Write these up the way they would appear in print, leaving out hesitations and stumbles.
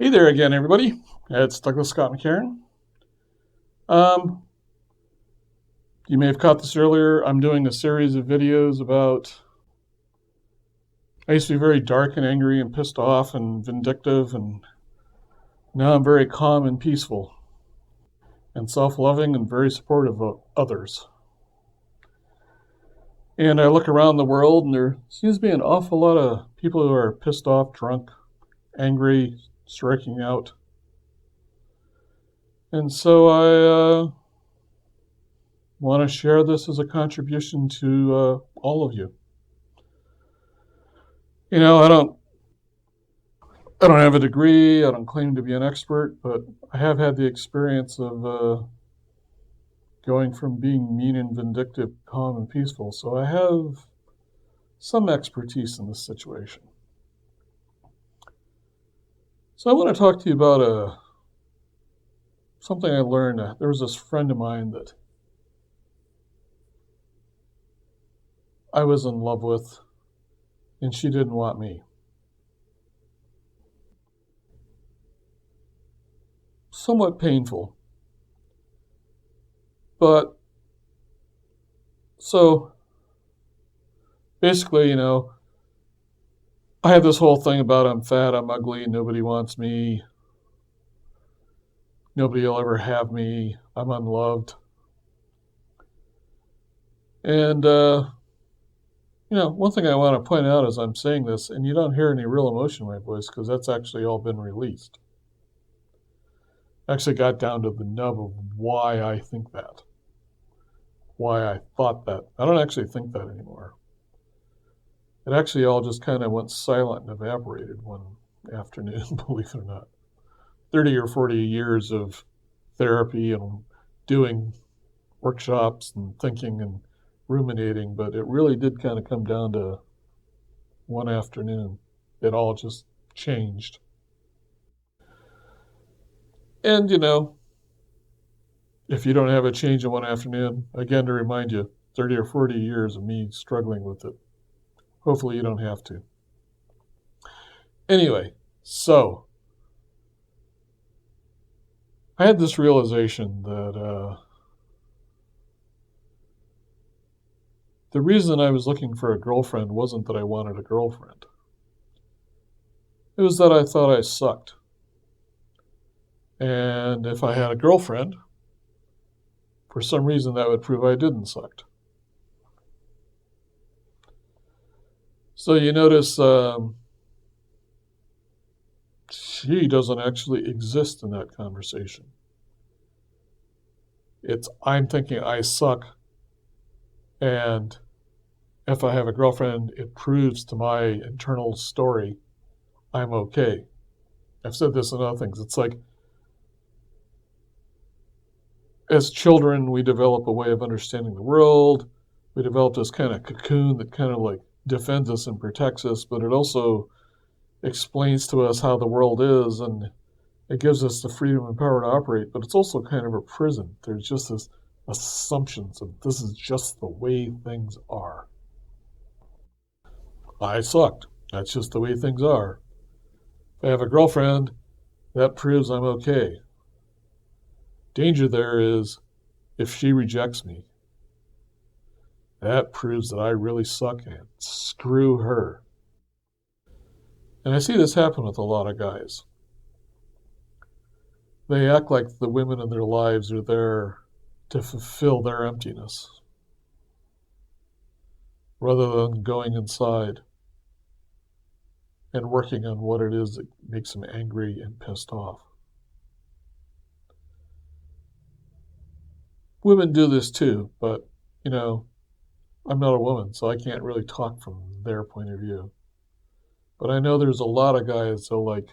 Hey there again, everybody. It's Douglas Scott McCarron. Um, you may have caught this earlier. I'm doing a series of videos about. I used to be very dark and angry and pissed off and vindictive, and now I'm very calm and peaceful and self loving and very supportive of others. And I look around the world, and there seems to be an awful lot of people who are pissed off, drunk, angry, striking out. And so I want to share this as a contribution to all of you. You know, I don't have a degree. I don't claim to be an expert, but I have had the experience of going from being mean and vindictive, calm and peaceful. So I have some expertise in this situation. So I want to talk to you about something I learned. There was this friend of mine that I was in love with, and she didn't want me. Somewhat painful. But so basically, I have this whole thing about I'm fat, I'm ugly, nobody wants me, nobody will ever have me, I'm unloved. And, one thing I want to point out as I'm saying this, and you don't hear any real emotion in my voice because that's actually all been released. I actually got down to the nub of why I think that, why I thought that. I don't actually think that anymore. It actually all just kind of went silent and evaporated one afternoon, believe it or not. 30 or 40 years of therapy and doing workshops and thinking and ruminating, but it really did kind of come down to one afternoon. It all just changed. And, if you don't have a change in one afternoon, again, to remind you, 30 or 40 years of me struggling with it. Hopefully you don't have to. Anyway, so I had this realization that the reason I was looking for a girlfriend wasn't that I wanted a girlfriend. It was that I thought I sucked. And if I had a girlfriend, for some reason that would prove I didn't suck. So you notice she doesn't actually exist in that conversation. It's I'm thinking I suck, and if I have a girlfriend, it proves to my internal story I'm okay. I've said this in other things. It's like as children, we develop a way of understanding the world. We develop this kind of cocoon that kind of like defends us and protects us, but it also explains to us how the world is, and it gives us the freedom and power to operate, but it's also kind of a prison. There's just this assumptions of this is just the way things are. I sucked. That's just the way things are. If I have a girlfriend, that proves I'm okay. Danger there is if she rejects me. That proves that I really suck and screw her. And I see this happen with a lot of guys. They act like the women in their lives are there to fulfill their emptiness rather than going inside and working on what it is that makes them angry and pissed off. Women do this too, but, I'm not a woman, so I can't really talk from their point of view. But I know there's a lot of guys that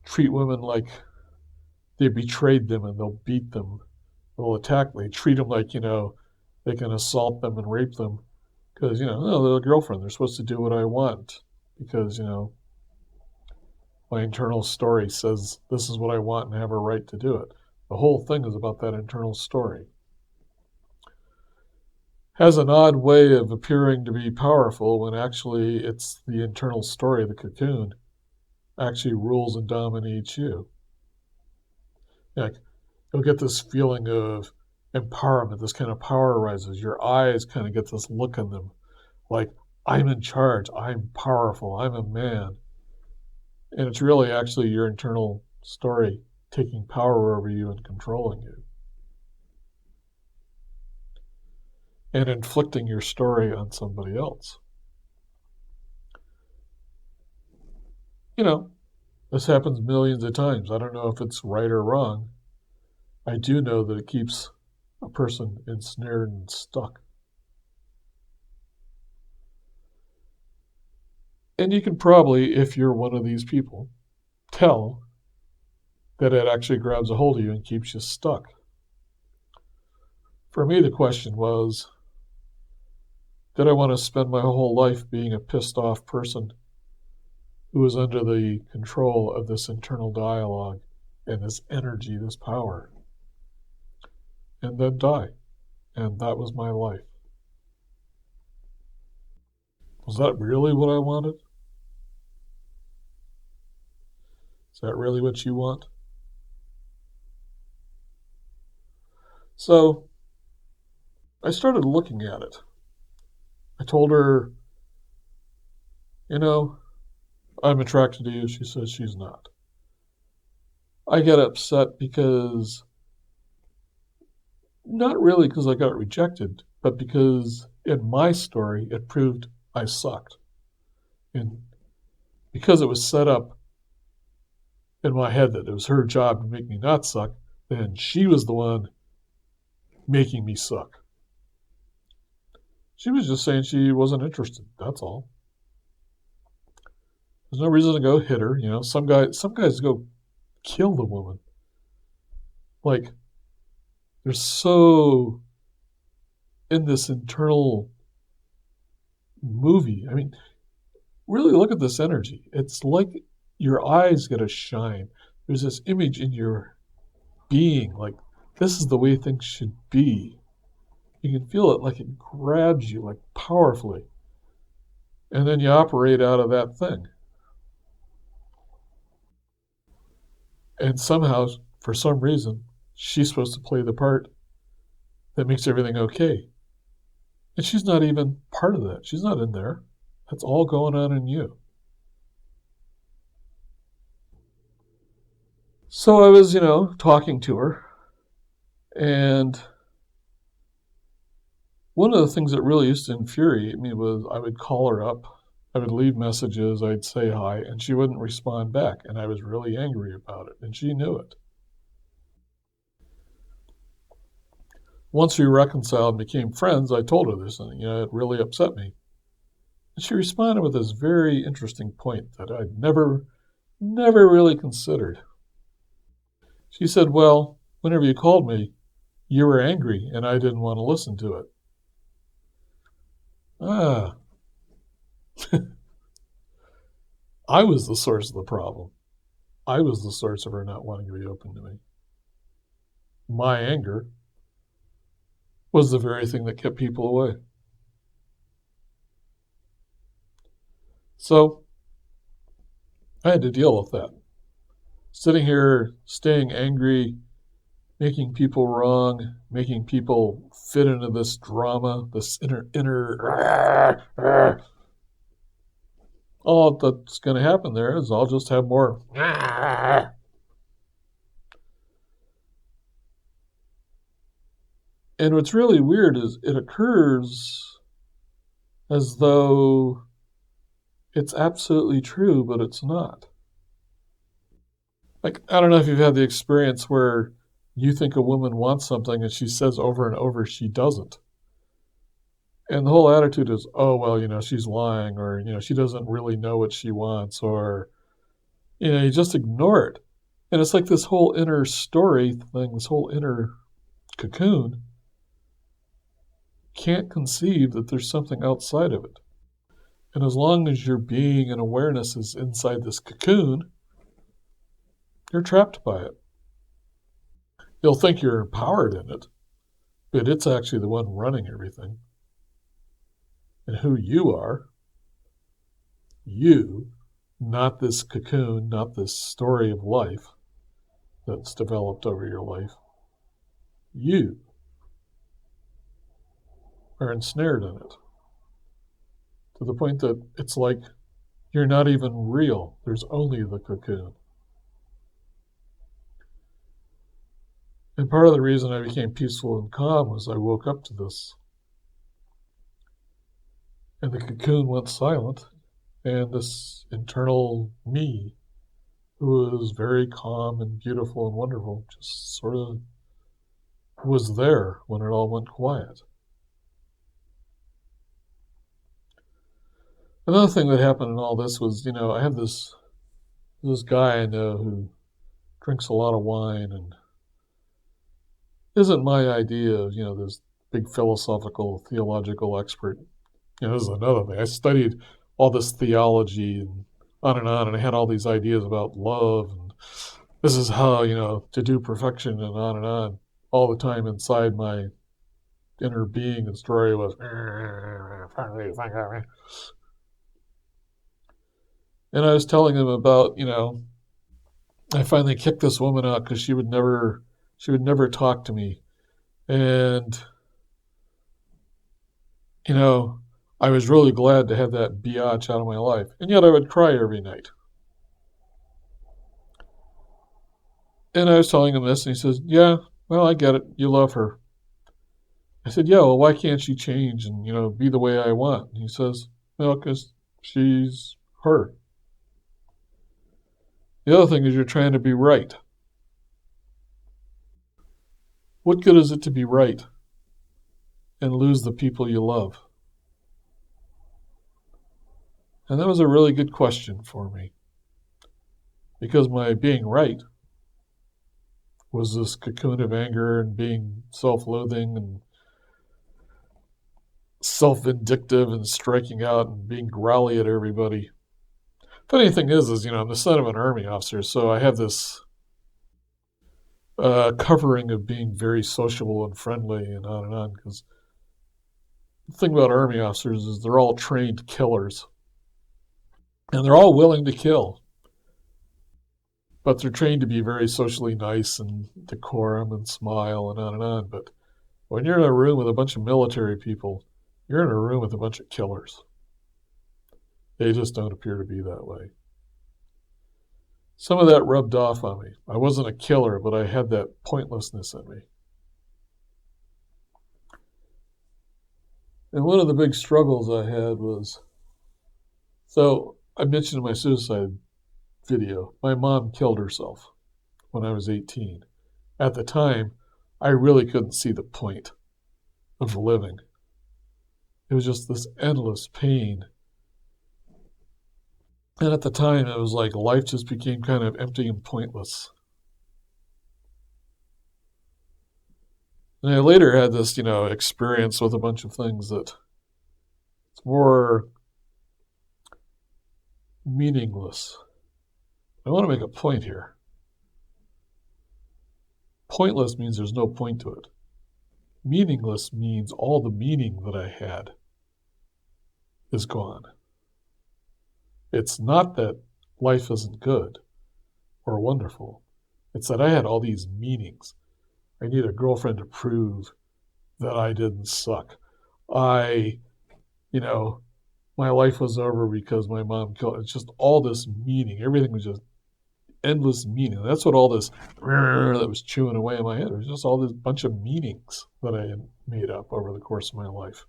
treat women like they betrayed them and they'll beat them. They'll attack them. They treat them like, they can assault them and rape them because, no, they're a girlfriend. They're supposed to do what I want because, my internal story says this is what I want and I have a right to do it. The whole thing is about that internal story. Has an odd way of appearing to be powerful when actually it's the internal story, the cocoon. actually rules and dominates you. Like, you'll get this feeling of empowerment, this kind of power rises. Your eyes kind of get this look in them, like, I'm in charge, I'm powerful, I'm a man. And it's really actually your internal story taking power over you and controlling you. And inflicting your story on somebody else. You know, this happens millions of times. I don't know if it's right or wrong. I do know that it keeps a person ensnared and stuck. And you can probably, if you're one of these people, tell that it actually grabs a hold of you and keeps you stuck. For me, the question was, did I want to spend my whole life being a pissed off person who was under the control of this internal dialogue and this energy, this power, and then die? And that was my life. Was that really what I wanted? Is that really what you want? So I started looking at it. I told her, I'm attracted to you. She says she's not. I get upset because, not really because I got rejected, but because in my story, it proved I sucked. And because it was set up in my head that it was her job to make me not suck, then she was the one making me suck. She was just saying she wasn't interested. That's all. There's no reason to go hit her. Some guys go kill the woman. Like, they're so in this internal movie. I mean, really look at this energy. It's like your eyes get a shine. There's this image in your being, like, this is the way things should be. You can feel it, like it grabs you, like, powerfully. And then you operate out of that thing. And somehow, for some reason, she's supposed to play the part that makes everything okay. And she's not even part of that. She's not in there. That's all going on in you. So I was, talking to her. And one of the things that really used to infuriate me was I would call her up. I would leave messages. I'd say hi. And she wouldn't respond back. And I was really angry about it. And she knew it. Once we reconciled and became friends, I told her this, and it really upset me. And she responded with this very interesting point that I'd never really considered. She said, well, whenever you called me, you were angry, and I didn't want to listen to it. I was the source of the problem. I was the source of her not wanting to be open to me. My anger was the very thing that kept people away. So I had to deal with that. Sitting here, staying angry, making people wrong, making people fit into this drama, this inner all that's going to happen there is I'll just have more. And what's really weird is it occurs as though it's absolutely true, but it's not. Like, I don't know if you've had the experience where you think a woman wants something and she says over and over she doesn't. And the whole attitude is, oh, well, she's lying, or, she doesn't really know what she wants, or, you just ignore it. And it's like this whole inner story thing, this whole inner cocoon can't conceive that there's something outside of it. And as long as your being and awareness is inside this cocoon, you're trapped by it. You'll think you're empowered in it, but it's actually the one running everything. And who you are, you not this cocoon, not this story of life that's developed over your life. You are ensnared in it to the point that it's like you're not even real. There's only the cocoon. And part of the reason I became peaceful and calm was I woke up to this. And the cocoon went silent, and this internal me, who was very calm and beautiful and wonderful, just sort of was there when it all went quiet. Another thing that happened in all this was, I have this guy I know who drinks a lot of wine and isn't my idea of, this big philosophical, theological expert. This is another thing. I studied all this theology and I had all these ideas about love and this is how, to do perfection and on, all the time inside my inner being. The story was, and I was telling him about, I finally kicked this woman out because she would never talk to me. And, I was really glad to have that biatch out of my life. And yet I would cry every night. And I was telling him this, and he says, yeah, well, I get it. You love her. I said, yeah, well, why can't she change and, be the way I want? And he says, well, because she's her. The other thing is you're trying to be right. What good is it to be right and lose the people you love? And that was a really good question for me. Because my being right was this cocoon of anger and being self-loathing and self-vindictive and striking out and being growly at everybody. Funny thing is, I'm the son of an Army officer, so I have this covering of being very sociable and friendly and on, because the thing about Army officers is they're all trained killers. And they're all willing to kill. But they're trained to be very socially nice and decorum and smile and on. But when you're in a room with a bunch of military people, you're in a room with a bunch of killers. They just don't appear to be that way. Some of that rubbed off on me. I wasn't a killer, but I had that pointlessness in me. And one of the big struggles I had was, so I mentioned in my suicide video, my mom killed herself when I was 18. At the time, I really couldn't see the point of living. It was just this endless pain. And at the time, it was like life just became kind of empty and pointless. And I later had this, experience with a bunch of things that it's more meaningless. I want to make a point here. Pointless means there's no point to it. Meaningless means all the meaning that I had is gone. It's not that life isn't good or wonderful. It's that I had all these meanings. I need a girlfriend to prove that I didn't suck. My life was over because my mom killed. It's just all this meaning. Everything was just endless meaning. That's what all this that was chewing away in my head. It was just all this bunch of meanings that I had made up over the course of my life.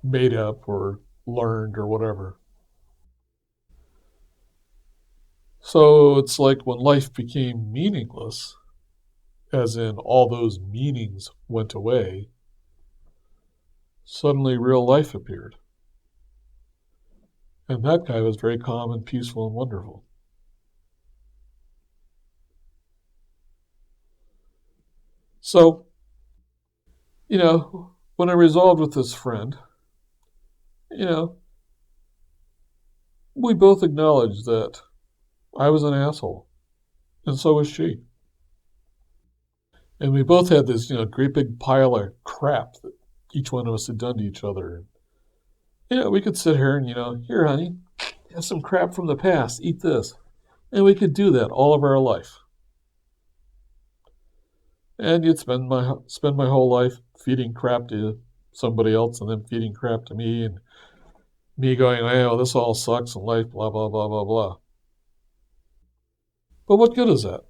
Made up or learned or whatever. So it's like when life became meaningless, as in all those meanings went away, suddenly real life appeared. And that guy was very calm and peaceful and wonderful. So, when I resolved with this friend, we both acknowledged that I was an asshole, and so was she. And we both had this, great big pile of crap that each one of us had done to each other. We could sit here and, here, honey, Have some crap from the past. Eat this. And we could do that all of our life. And you'd spend my whole life feeding crap to somebody else and then feeding crap to me and me going, oh, this all sucks in life, blah, blah, blah, blah, blah. But what good is that?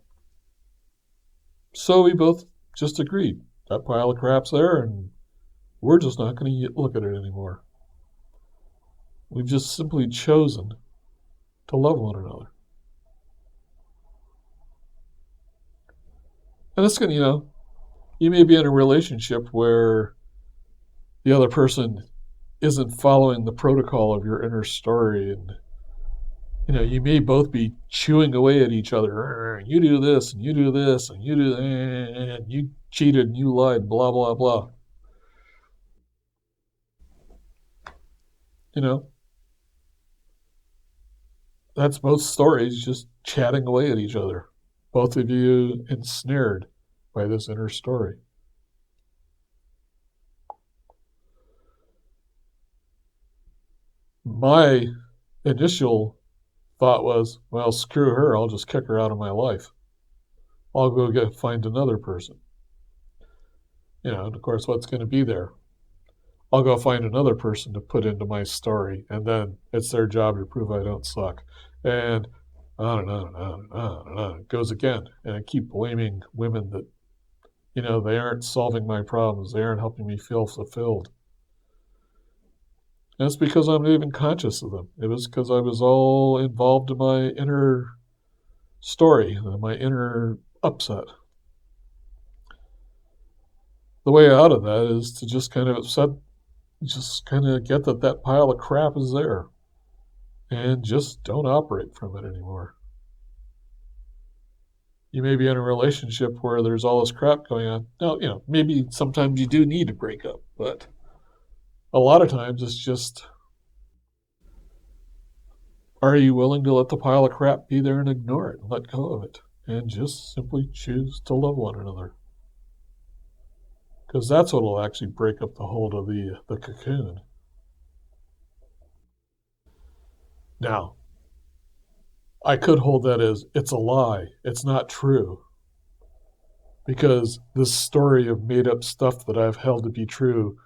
So we both just agreed. That pile of crap's there and we're just not going to look at it anymore. We've just simply chosen to love one another. And it's going to, you may be in a relationship where the other person isn't following the protocol of your inner story. And, you may both be chewing away at each other. You do this, and you do this, and you do that, and you cheated, and you lied, blah, blah, blah. That's both stories just chatting away at each other. Both of you ensnared by this inner story. My initial thought was, well, screw her. I'll just kick her out of my life. I'll go find another person. And of course, what's going to be there? I'll go find another person to put into my story, and then it's their job to prove I don't suck. And on and on and on and on and on it goes again. And I keep blaming women that, they aren't solving my problems. They aren't helping me feel fulfilled. And it's because I'm not even conscious of them. It was because I was all involved in my inner story, my inner upset. The way out of that is to just kind of get that pile of crap is there and just don't operate from it anymore. You may be in a relationship where there's all this crap going on. Now, maybe sometimes you do need to break up, but a lot of times it's just, are you willing to let the pile of crap be there and ignore it and let go of it and just simply choose to love one another? Because that's what will actually break up the hold of the cocoon. Now, I could hold that as it's a lie. It's not true. Because this story of made up stuff that I've held to be true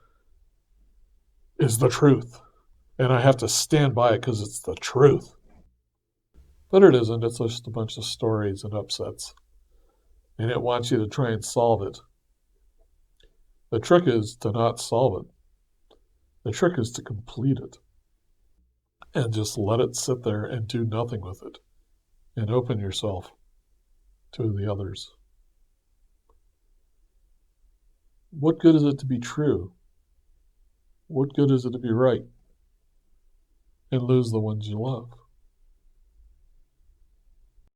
is the truth. And I have to stand by it because it's the truth. But it isn't. It's just a bunch of stories and upsets. And it wants you to try and solve it. The trick is to not solve it. The trick is to complete it. And just let it sit there and do nothing with it. And open yourself to the others. What good is it to be true? What good is it to be right and lose the ones you love?